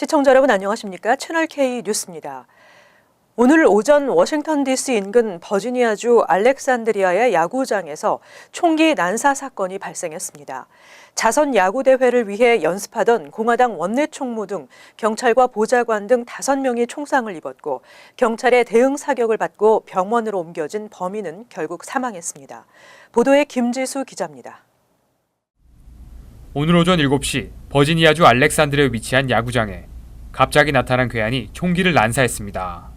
시청자 여러분 안녕하십니까? 채널 K 뉴스입니다. 오늘 오전 워싱턴 DC 인근 버지니아주 알렉산드리아의 야구장에서 총기 난사 사건이 발생했습니다. 자선 야구 대회를 위해 연습하던 공화당 원내 총무 등 경찰과 보좌관 등 5명이 총상을 입었고 경찰의 대응 사격을 받고 병원으로 옮겨진 범인은 결국 사망했습니다. 보도에 김지수 기자입니다. 오늘 오전 7시 버지니아주 알렉산드리아에 위치한 야구장에 갑자기 나타난 괴한이 총기를 난사했습니다.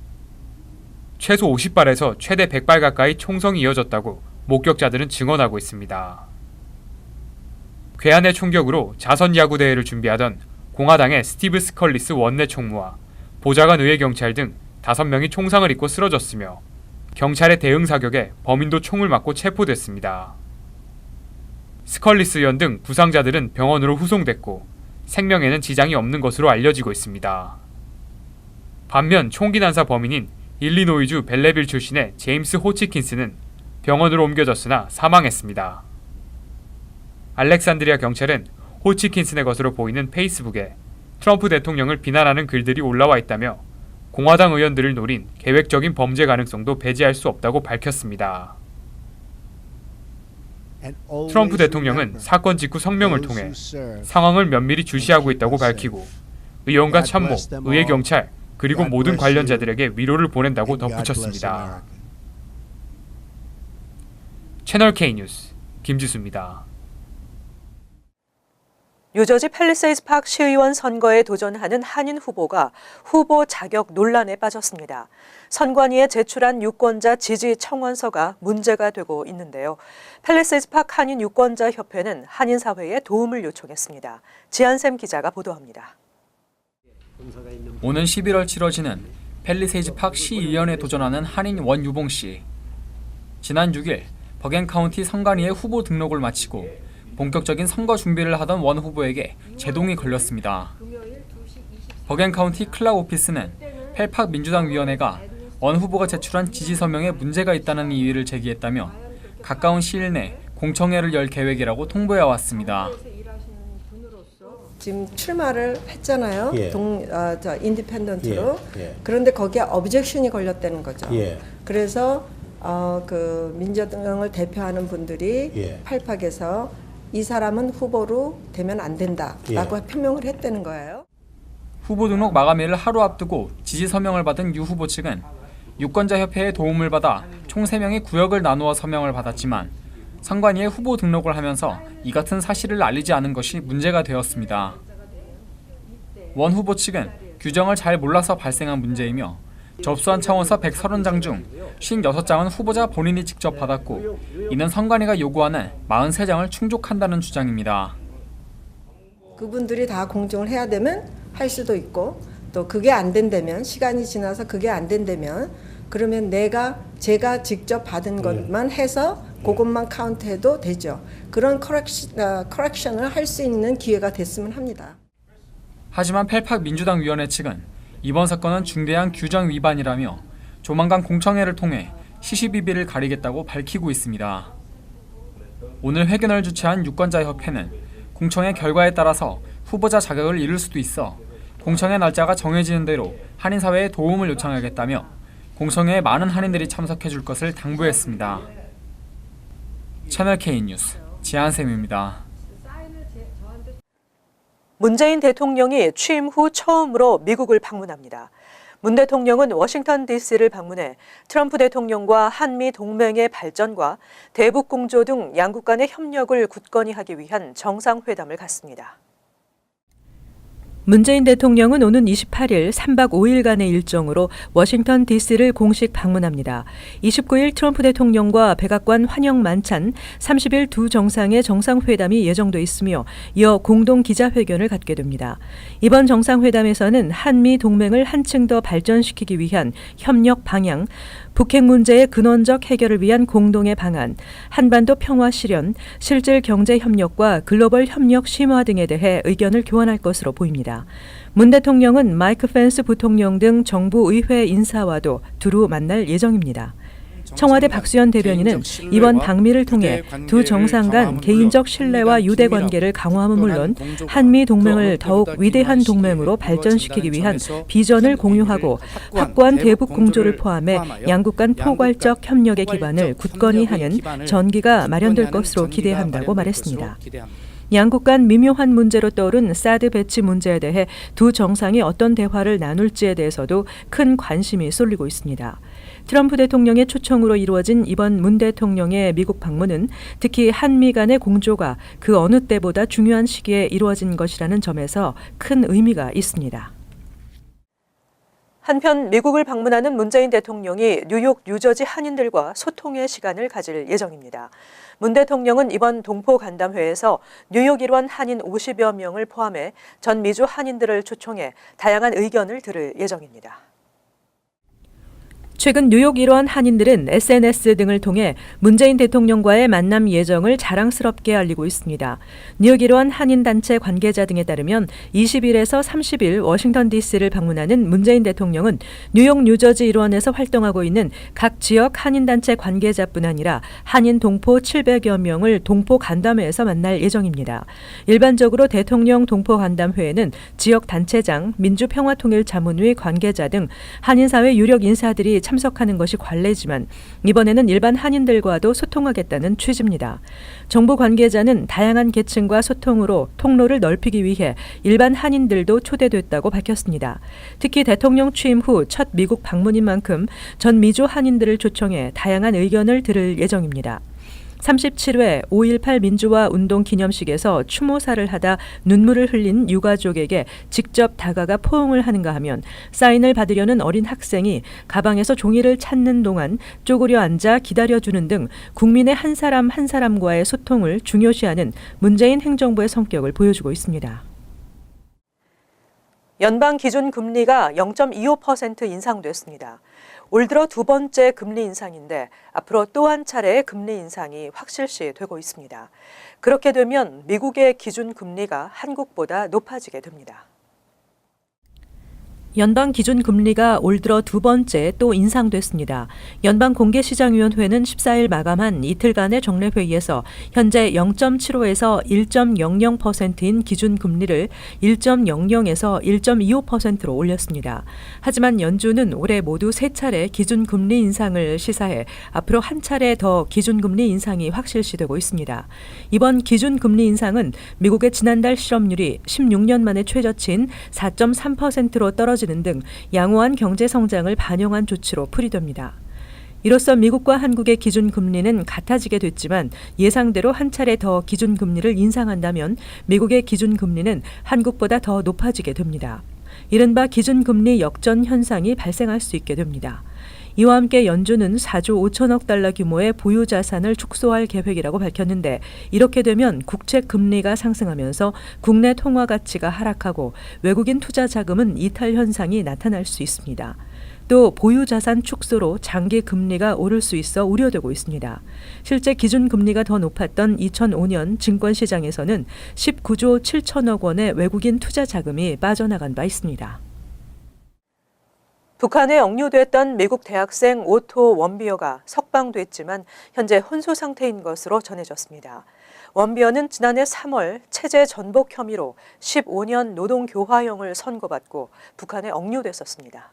최소 50발에서 최대 100발 가까이 총성이 이어졌다고 목격자들은 증언하고 있습니다. 괴한의 총격으로 자선 야구 대회를 준비하던 공화당의 스티브 스컬리스 원내 총무와 보좌관 의회 경찰 등 5명이 총상을 입고 쓰러졌으며 경찰의 대응 사격에 범인도 총을 맞고 체포됐습니다. 스컬리스 의원 등 부상자들은 병원으로 후송됐고 생명에는 지장이 없는 것으로 알려지고 있습니다. 반면 총기 난사 범인인 일리노이주 벨레빌 출신의 제임스 호치킨스는 병원으로 옮겨졌으나 사망했습니다. 알렉산드리아 경찰은 호치킨슨의 것으로 보이는 페이스북에 트럼프 대통령을 비난하는 글들이 올라와 있다며 공화당 의원들을 노린 계획적인 범죄 가능성도 배제할 수 없다고 밝혔습니다. 트럼프 대통령은 사건 직후 성명을 통해 상황을 면밀히 주시하고 있다고 밝히고 의원과 참모, 의회 경찰, 그리고 모든 관련자들에게 위로를 보낸다고 덧붙였습니다. 채널 K 뉴스 김지수입니다. 뉴저지 팰리세이드 파크 시의원 선거에 도전하는 한인 후보가 후보 자격 논란에 빠졌습니다. 선관위에 제출한 유권자 지지 청원서가 문제가 되고 있는데요. 팰리세이드 파크 한인 유권자 협회는 한인 사회에 도움을 요청했습니다. 지한샘 기자가 보도합니다. 오는 11월 치러지는 팰리세이드 파크 시의원에 도전하는 한인 원유봉 씨. 지난 6일 버겐 카운티 선관위에 후보 등록을 마치고 본격적인 선거 준비를 하던 원 후보에게 제동이 걸렸습니다. 버겐 카운티 클락 오피스는 펠팍 민주당 위원회가 원 후보가 제출한 지지 서명에 문제가 있다는 이의를 제기했다며 가까운 시일 내 공청회를 열 계획이라고 통보해 왔습니다. 지금 출마를 했잖아요. 예. 인디펜던트로. 예. 그런데 거기에 objection이 걸렸다는 거죠. 예. 그래서 그 민주당을 대표하는 분들이 예. 팔팍에서 이 사람은 후보로 되면 안 된다라고 표명을 했다는 거예요. 후보 등록 마감일을 하루 앞두고 지지 서명을 받은 유 후보 측은 유권자 협회의 도움을 받아 총 3명이 구역을 나누어 서명을 받았지만 선관위에 후보 등록을 하면서 이 같은 사실을 알리지 않은 것이 문제가 되었습니다. 원 후보 측은 규정을 잘 몰라서 발생한 문제이며 접수한 청원서 130장 중 56장은 후보자 본인이 직접 받았고 이는 선관위가 요구하는 43장을 충족한다는 주장입니다. 그분들이 다 공정을 해야 되면 할 수도 있고 또 그게 안 된다면 시간이 지나서 그게 안 된다면 그러면 제가 직접 받은 것만 해서 그것만 카운트해도 되죠. 그런 커렉션을 할 수 있는 기회가 됐으면 합니다. 하지만 펠팍 민주당 위원회 측은 이번 사건은 중대한 규정 위반이라며 조만간 공청회를 통해 시시비비를 가리겠다고 밝히고 있습니다. 오늘 회견을 주최한 유권자협회는 공청회 결과에 따라서 후보자 자격을 잃을 수도 있어 공청회 날짜가 정해지는 대로 한인사회에 도움을 요청하겠다며 공청회에 많은 한인들이 참석해 줄 것을 당부했습니다. 채널 K 뉴스 지한샘입니다. 문재인 대통령이 취임 후 처음으로 미국을 방문합니다. 문 대통령은 워싱턴 DC를 방문해 트럼프 대통령과 한미 동맹의 발전과 대북 공조 등 양국 간의 협력을 굳건히 하기 위한 정상회담을 갖습니다. 문재인 대통령은 오는 28일 3박 5일간의 일정으로 워싱턴 DC를 공식 방문합니다. 29일 트럼프 대통령과 백악관 환영 만찬, 30일 두 정상의 정상회담이 예정돼 있으며 이어 공동 기자회견을 갖게 됩니다. 이번 정상회담에서는 한미 동맹을 한층 더 발전시키기 위한 협력 방향, 북핵 문제의 근원적 해결을 위한 공동의 방안, 한반도 평화 실현, 실질 경제 협력과 글로벌 협력 심화 등에 대해 의견을 교환할 것으로 보입니다. 문 대통령은 마이크 펜스 부통령 등 정부 의회 인사와도 두루 만날 예정입니다. 청와대 박수현 대변인은 이번 방미를 통해 두 정상 간 개인적 신뢰와 유대 관계를 강화함은 물론 한미 동맹을 더욱 위대한 동맹으로 발전시키기 위한 비전을 공유하고 확고한 대북 공조를 포함해 양국 간 포괄적 협력의 기반을 굳건히 하는 전기가 마련될 것으로 기대한다고 말했습니다. 양국 간 미묘한 문제로 떠오른 사드 배치 문제에 대해 두 정상이 어떤 대화를 나눌지에 대해서도 큰 관심이 쏠리고 있습니다. 트럼프 대통령의 초청으로 이루어진 이번 문 대통령의 미국 방문은 특히 한미 간의 공조가 그 어느 때보다 중요한 시기에 이루어진 것이라는 점에서 큰 의미가 있습니다. 한편 미국을 방문하는 문재인 대통령이 뉴욕, 뉴저지 한인들과 소통의 시간을 가질 예정입니다. 문 대통령은 이번 동포 간담회에서 뉴욕 일원 한인 50여 명을 포함해 전 미주 한인들을 초청해 다양한 의견을 들을 예정입니다. 최근 뉴욕 일원 한인들은 SNS 등을 통해 문재인 대통령과의 만남 예정을 자랑스럽게 알리고 있습니다. 뉴욕 일원 한인단체 관계자 등에 따르면 20일에서 30일 워싱턴 DC를 방문하는 문재인 대통령은 뉴욕, 뉴저지 일원에서 활동하고 있는 각 지역 한인단체 관계자뿐 아니라 한인 동포 700여 명을 동포 간담회에서 만날 예정입니다. 일반적으로 대통령 동포 간담회에는 지역 단체장, 민주평화통일자문위 관계자 등 한인사회 유력 인사들이 참석하는 것이 관례지만 이번에는 일반 한인들과도 소통하겠다는 취지입니다. 정부 관계자는 다양한 계층과 소통으로 통로를 넓히기 위해 일반 한인들도 초대됐다고 밝혔습니다. 특히 대통령 취임 후 첫 미국 방문인 만큼 전 미주 한인들을 초청해 다양한 의견을 들을 예정입니다. 37회 5.18 민주화 운동 기념식에서 추모사를 하다 눈물을 흘린 유가족에게 직접 다가가 포옹을 하는가 하면 사인을 받으려는 어린 학생이 가방에서 종이를 찾는 동안 쪼그려 앉아 기다려주는 등 국민의 한 사람 한 사람과의 소통을 중요시하는 문재인 행정부의 성격을 보여주고 있습니다. 연방 기준 금리가 0.25% 인상됐습니다. 올 들어 두 번째 금리 인상인데 앞으로 또 한 차례의 금리 인상이 확실시 되고 있습니다. 그렇게 되면 미국의 기준 금리가 한국보다 높아지게 됩니다. 연방 기준 금리가 올 들어 두 번째 또 인상됐습니다. 연방공개시장위원회는 14일 마감한 이틀간의 정례회의에서 현재 0.75에서 1.00%인 기준 금리를 1.00에서 1.25%로 올렸습니다. 하지만 연준은 올해 모두 세 차례 기준 금리 인상을 시사해 앞으로 한 차례 더 기준 금리 인상이 확실시되고 있습니다. 이번 기준 금리 인상은 미국의 지난달 실업률이 16년 만에 최저치인 4.3%로 떨어진 등 양호한 경제 성장을 반영한 조치로 풀이됩니다. 이로써 미국과 한국의 기준 금리는 같아지게 됐지만 예상대로 한 차례 더 기준 금리를 인상한다면 미국의 기준 금리는 한국보다 더 높아지게 됩니다. 이른바 기준 금리 역전 현상이 발생할 수 있게 됩니다. 이와 함께 연준은 4조 5천억 달러 규모의 보유 자산을 축소할 계획이라고 밝혔는데 이렇게 되면 국채 금리가 상승하면서 국내 통화 가치가 하락하고 외국인 투자 자금은 이탈 현상이 나타날 수 있습니다. 또 보유 자산 축소로 장기 금리가 오를 수 있어 우려되고 있습니다. 실제 기준 금리가 더 높았던 2005년 증권시장에서는 19조 7천억 원의 외국인 투자 자금이 빠져나간 바 있습니다. 북한에 억류됐던 미국 대학생 오토 원비어가 석방됐지만 현재 혼수 상태인 것으로 전해졌습니다. 원비어는 지난해 3월 체제 전복 혐의로 15년 노동교화형을 선고받고 북한에 억류됐었습니다.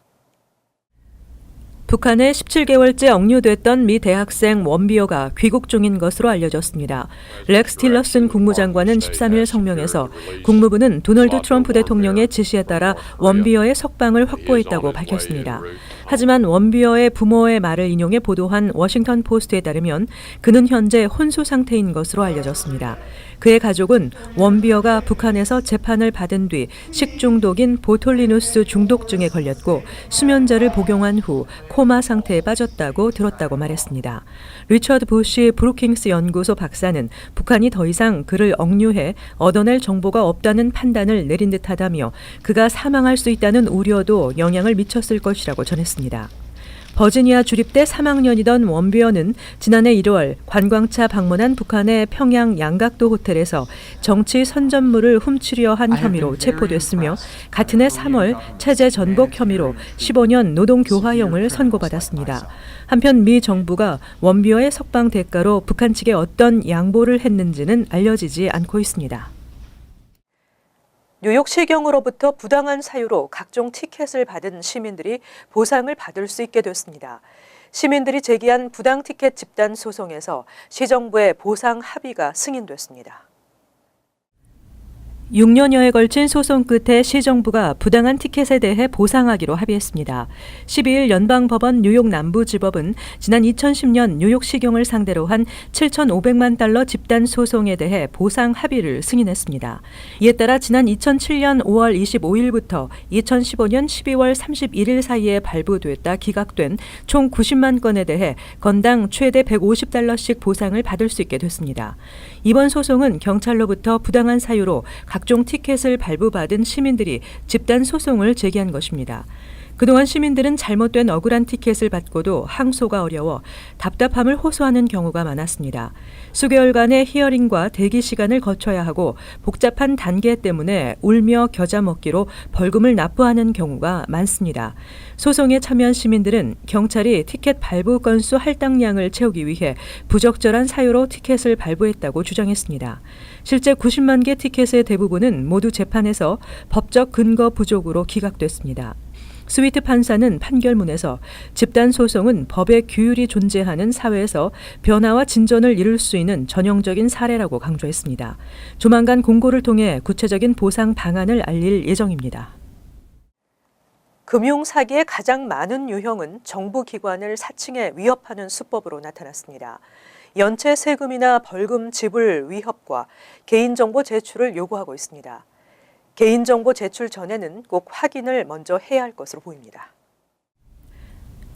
북한에 17개월째 억류됐던 미 대학생 원비어가 귀국 중인 것으로 알려졌습니다. 렉스 틸러슨 국무장관은 13일 성명에서 국무부는 도널드 트럼프 대통령의 지시에 따라 원비어의 석방을 확보했다고 밝혔습니다. 하지만 원비어의 부모의 말을 인용해 보도한 워싱턴 포스트에 따르면 그는 현재 혼수 상태인 것으로 알려졌습니다. 그의 가족은 원비어가 북한에서 재판을 받은 뒤 식중독인 보톨리누스 중독증에 걸렸고 수면제를 복용한 후 코마 상태에 빠졌다고 들었다고 말했습니다. 리처드 부시 브루킹스 연구소 박사는 북한이 더 이상 그를 억류해 얻어낼 정보가 없다는 판단을 내린 듯하다며 그가 사망할 수 있다는 우려도 영향을 미쳤을 것이라고 전했습니다. 버지니아 주립대 3학년이던 원비어는 지난해 1월 관광차 방문한 북한의 평양 양각도 호텔에서 정치 선전물을 훔치려 한 혐의로 체포됐으며 같은 해 3월 체제 전복 혐의로 15년 노동교화형을 선고받았습니다. 한편 미 정부가 원비어의 석방 대가로 북한 측에 어떤 양보를 했는지는 알려지지 않고 있습니다. 뉴욕시경으로부터 부당한 사유로 각종 티켓을 받은 시민들이 보상을 받을 수 있게 됐습니다. 시민들이 제기한 부당 티켓 집단 소송에서 시정부의 보상 합의가 승인됐습니다. 6년여에 걸친 소송 끝에 시정부가 부당한 티켓에 대해 보상하기로 합의했습니다. 12일 연방법원 뉴욕 남부지법은 지난 2010년 뉴욕시경을 상대로 한 7,500만 달러 집단 소송에 대해 보상 합의를 승인했습니다. 이에 따라 지난 2007년 5월 25일부터 2015년 12월 31일 사이에 발부됐다 기각된 총 90만 건에 대해 건당 최대 150달러씩 보상을 받을 수 있게 됐습니다. 이번 소송은 경찰로부터 부당한 사유로 각종 티켓을 발부받은 시민들이 집단 소송을 제기한 것입니다. 그동안 시민들은 잘못된 억울한 티켓을 받고도 항소가 어려워 답답함을 호소하는 경우가 많았습니다. 수개월간의 히어링과 대기 시간을 거쳐야 하고 복잡한 단계 때문에 울며 겨자 먹기로 벌금을 납부하는 경우가 많습니다. 소송에 참여한 시민들은 경찰이 티켓 발부 건수 할당량을 채우기 위해 부적절한 사유로 티켓을 발부했다고 주장했습니다. 실제 90만 개 티켓의 대부분은 모두 재판에서 법적 근거 부족으로 기각됐습니다. 스위트 판사는 판결문에서 집단 소송은 법의 규율이 존재하는 사회에서 변화와 진전을 이룰 수 있는 전형적인 사례라고 강조했습니다. 조만간 공고를 통해 구체적인 보상 방안을 알릴 예정입니다. 금융 사기의 가장 많은 유형은 정부 기관을 사칭해 위협하는 수법으로 나타났습니다. 연체 세금이나 벌금 지불 위협과 개인정보 제출을 요구하고 있습니다. 개인정보 제출 전에는 꼭 확인을 먼저 해야 할 것으로 보입니다.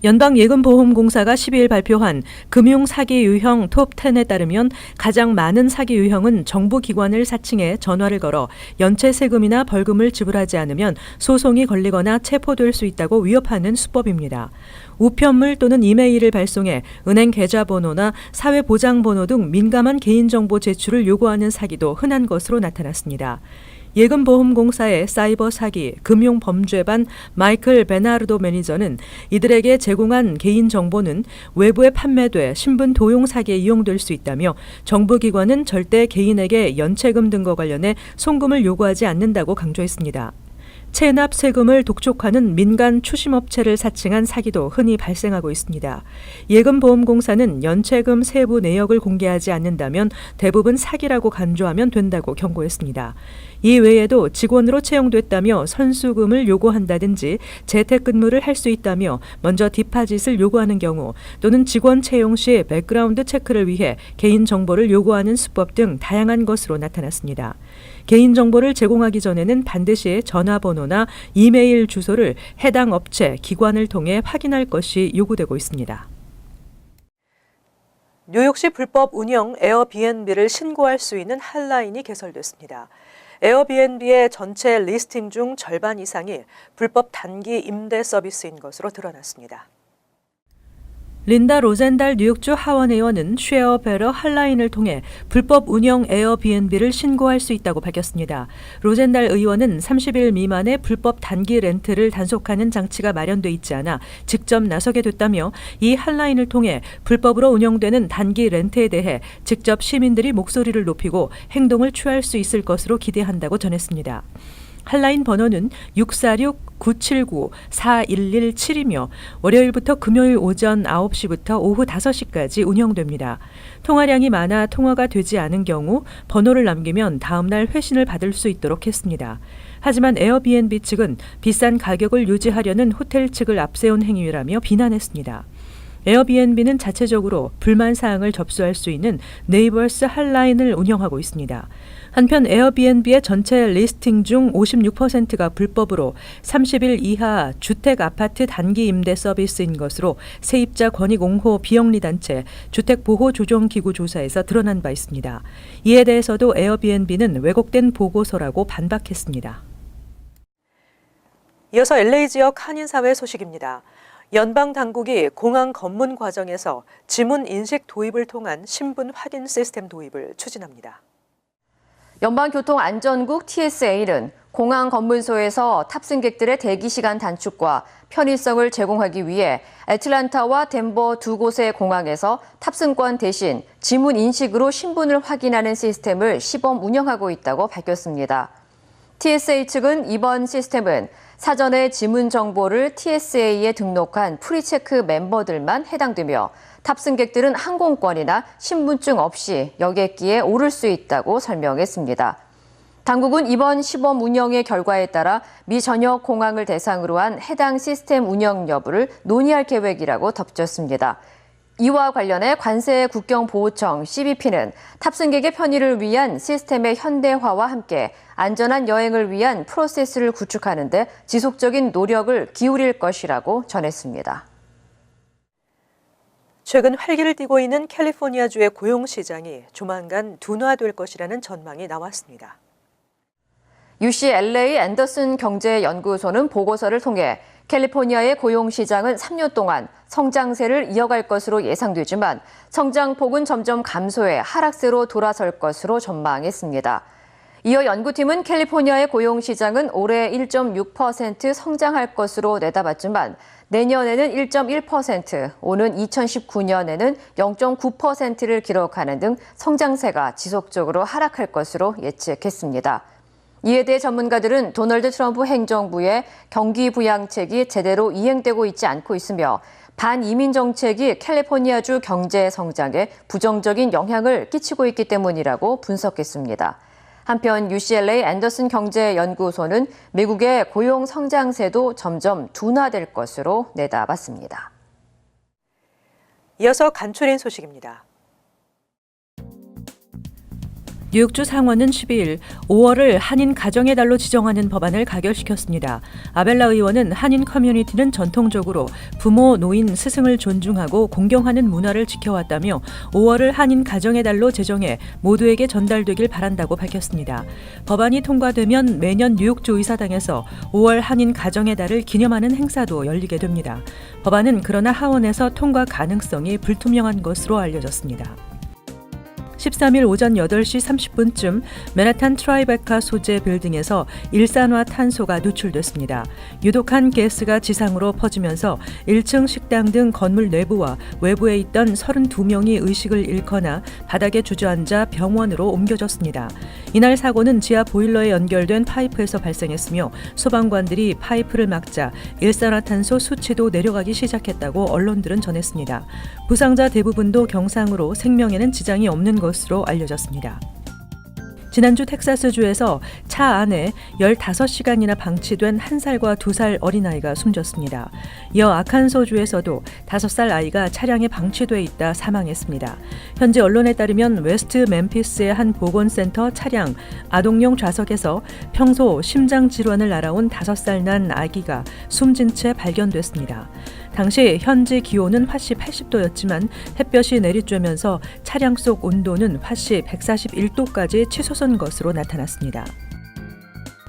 연방예금보험공사가 12일 발표한 금융 사기 유형 톱10에 따르면 가장 많은 사기 유형은 정부 기관을 사칭해 전화를 걸어 연체 세금이나 벌금을 지불하지 않으면 소송이 걸리거나 체포될 수 있다고 위협하는 수법입니다. 우편물 또는 이메일을 발송해 은행 계좌번호나 사회보장번호 등 민감한 개인정보 제출을 요구하는 사기도 흔한 것으로 나타났습니다. 예금보험공사의 사이버 사기 금융범죄반 마이클 베나르도 매니저는 이들에게 제공한 개인정보는 외부에 판매돼 신분 도용 사기에 이용될 수 있다며 정부기관은 절대 개인에게 연체금 등과 관련해 송금을 요구하지 않는다고 강조했습니다. 체납 세금을 독촉하는 민간 추심업체를 사칭한 사기도 흔히 발생하고 있습니다. 예금보험공사는 연체금 세부 내역을 공개하지 않는다면 대부분 사기라고 간주하면 된다고 경고했습니다. 이 외에도 직원으로 채용됐다며 선수금을 요구한다든지 재택근무를 할 수 있다며 먼저 디파짓을 요구하는 경우 또는 직원 채용 시 백그라운드 체크를 위해 개인정보를 요구하는 수법 등 다양한 것으로 나타났습니다. 개인정보를 제공하기 전에는 반드시 전화번호나 이메일 주소를 해당 업체, 기관을 통해 확인할 것이 요구되고 있습니다. 뉴욕시 불법 운영 에어비앤비를 신고할 수 있는 핫라인이 개설됐습니다. 에어비앤비의 전체 리스팅 중 절반 이상이 불법 단기 임대 서비스인 것으로 드러났습니다. 린다 로젠달 뉴욕주 하원 의원은 쉐어 베러 핫라인을 통해 불법 운영 에어비앤비를 신고할 수 있다고 밝혔습니다. 로젠달 의원은 30일 미만의 불법 단기 렌트를 단속하는 장치가 마련돼 있지 않아 직접 나서게 됐다며 이 핫라인을 통해 불법으로 운영되는 단기 렌트에 대해 직접 시민들이 목소리를 높이고 행동을 취할 수 있을 것으로 기대한다고 전했습니다. 핫라인 번호는 646-979-4117이며 월요일부터 금요일 오전 9시부터 오후 5시까지 운영됩니다. 통화량이 많아 통화가 되지 않은 경우 번호를 남기면 다음날 회신을 받을 수 있도록 했습니다. 하지만 에어비앤비 측은 비싼 가격을 유지하려는 호텔 측을 앞세운 행위라며 비난했습니다. 에어비앤비는 자체적으로 불만 사항을 접수할 수 있는 네이버스 핫라인을 운영하고 있습니다. 한편 에어비앤비의 전체 리스팅 중 56%가 불법으로 30일 이하 주택 아파트 단기 임대 서비스인 것으로 세입자 권익 옹호 비영리 단체 주택보호조정기구 조사에서 드러난 바 있습니다. 이에 대해서도 에어비앤비는 왜곡된 보고서라고 반박했습니다. 이어서 LA 지역 한인사회 소식입니다. 연방 당국이 공항 검문 과정에서 지문 인식 도입을 통한 신분 확인 시스템 도입을 추진합니다. 연방교통안전국 TSA는 공항 검문소에서 탑승객들의 대기 시간 단축과 편의성을 제공하기 위해 애틀랜타와 덴버 두 곳의 공항에서 탑승권 대신 지문 인식으로 신분을 확인하는 시스템을 시범 운영하고 있다고 밝혔습니다. TSA 측은 이번 시스템은 사전에 지문 정보를 TSA에 등록한 프리체크 멤버들만 해당되며 탑승객들은 항공권이나 신분증 없이 여객기에 오를 수 있다고 설명했습니다. 당국은 이번 시범 운영의 결과에 따라 미 전역 공항을 대상으로 한 해당 시스템 운영 여부를 논의할 계획이라고 덧붙였습니다. 이와 관련해 관세 국경보호청 CBP는 탑승객의 편의를 위한 시스템의 현대화와 함께 안전한 여행을 위한 프로세스를 구축하는 데 지속적인 노력을 기울일 것이라고 전했습니다. 최근 활기를 띠고 있는 캘리포니아주의 고용시장이 조만간 둔화될 것이라는 전망이 나왔습니다. UCLA 앤더슨 경제연구소는 보고서를 통해 캘리포니아의 고용시장은 3년 동안 성장세를 이어갈 것으로 예상되지만 성장폭은 점점 감소해 하락세로 돌아설 것으로 전망했습니다. 이어 연구팀은 캘리포니아의 고용시장은 올해 1.6% 성장할 것으로 내다봤지만 내년에는 1.1%, 오는 2019년에는 0.9%를 기록하는 등 성장세가 지속적으로 하락할 것으로 예측했습니다. 이에 대해 전문가들은 도널드 트럼프 행정부의 경기 부양책이 제대로 이행되고 있지 않고 있으며 반이민 정책이 캘리포니아주 경제 성장에 부정적인 영향을 끼치고 있기 때문이라고 분석했습니다. 한편 UCLA 앤더슨 경제연구소는 미국의 고용 성장세도 점점 둔화될 것으로 내다봤습니다. 이어서 간추린 소식입니다. 뉴욕주 상원은 12일 5월을 한인 가정의 달로 지정하는 법안을 가결시켰습니다. 아벨라 의원은 한인 커뮤니티는 전통적으로 부모, 노인, 스승을 존중하고 공경하는 문화를 지켜왔다며 5월을 한인 가정의 달로 제정해 모두에게 전달되길 바란다고 밝혔습니다. 법안이 통과되면 매년 뉴욕주 의사당에서 5월 한인 가정의 달을 기념하는 행사도 열리게 됩니다. 법안은 그러나 하원에서 통과 가능성이 불투명한 것으로 알려졌습니다. 13일 오전 8시 30분쯤 맨하탄 트라이베카 소재 빌딩에서 일산화탄소가 누출됐습니다. 유독한 가스가 지상으로 퍼지면서 1층 식당 등 건물 내부와 외부에 있던 32명이 의식을 잃거나 바닥에 주저앉아 병원으로 옮겨졌습니다. 이날 사고는 지하 보일러에 연결된 파이프에서 발생했으며 소방관들이 파이프를 막자 일산화탄소 수치도 내려가기 시작했다고 언론들은 전했습니다. 부상자 대부분도 경상으로 생명에는 지장이 없는 것으로 알려졌습니다. 지난주 텍사스주에서 차 안에 15시간이나 방치된 1살과 2살 어린아이가 숨졌습니다. 이어 아칸소주에서도 5살 아이가 차량에 방치돼 있다 사망했습니다. 현지 언론에 따르면 웨스트 멤피스의 한 보건센터 차량 아동용 좌석에서 평소 심장 질환을 앓아온 5살 난 아기가 숨진 채 발견됐습니다. 당시 현지 기온은 화씨 80도였지만 햇볕이 내리쬐면서 차량 속 온도는 화씨 141도까지 치솟은 것으로 나타났습니다.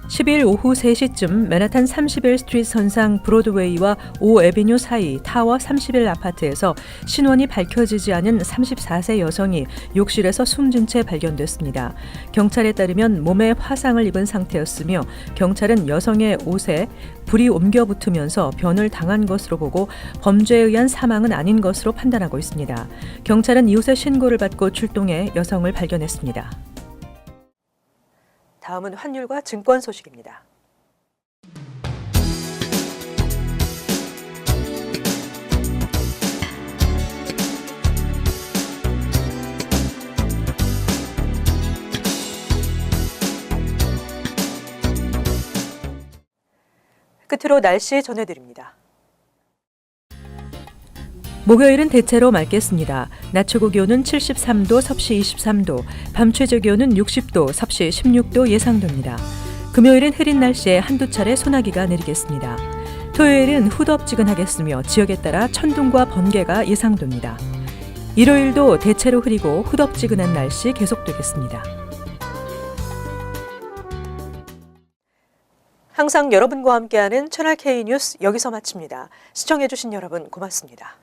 10일 오후 3시쯤 맨하탄 31 스트리트 선상 브로드웨이와 5 애비뉴 사이 타워 31 아파트에서 신원이 밝혀지지 않은 34세 여성이 욕실에서 숨진 채 발견됐습니다. 경찰에 따르면 몸에 화상을 입은 상태였으며 경찰은 여성의 옷에 불이 옮겨 붙으면서 변을 당한 것으로 보고 범죄에 의한 사망은 아닌 것으로 판단하고 있습니다. 경찰은 이웃의 신고를 받고 출동해 여성을 발견했습니다. 다음은 환율과 증권 소식입니다. 끝으로 날씨 전해드립니다. 목요일은 대체로 맑겠습니다. 낮 최고 기온은 73도, 섭씨 23도, 밤 최저 기온은 60도, 섭씨 16도 예상됩니다. 금요일은 흐린 날씨에 한두 차례 소나기가 내리겠습니다. 토요일은 후덥지근하겠으며 지역에 따라 천둥과 번개가 예상됩니다. 일요일도 대체로 흐리고 후덥지근한 날씨 계속되겠습니다. 항상 여러분과 함께하는 채널 K 뉴스 여기서 마칩니다. 시청해주신 여러분 고맙습니다.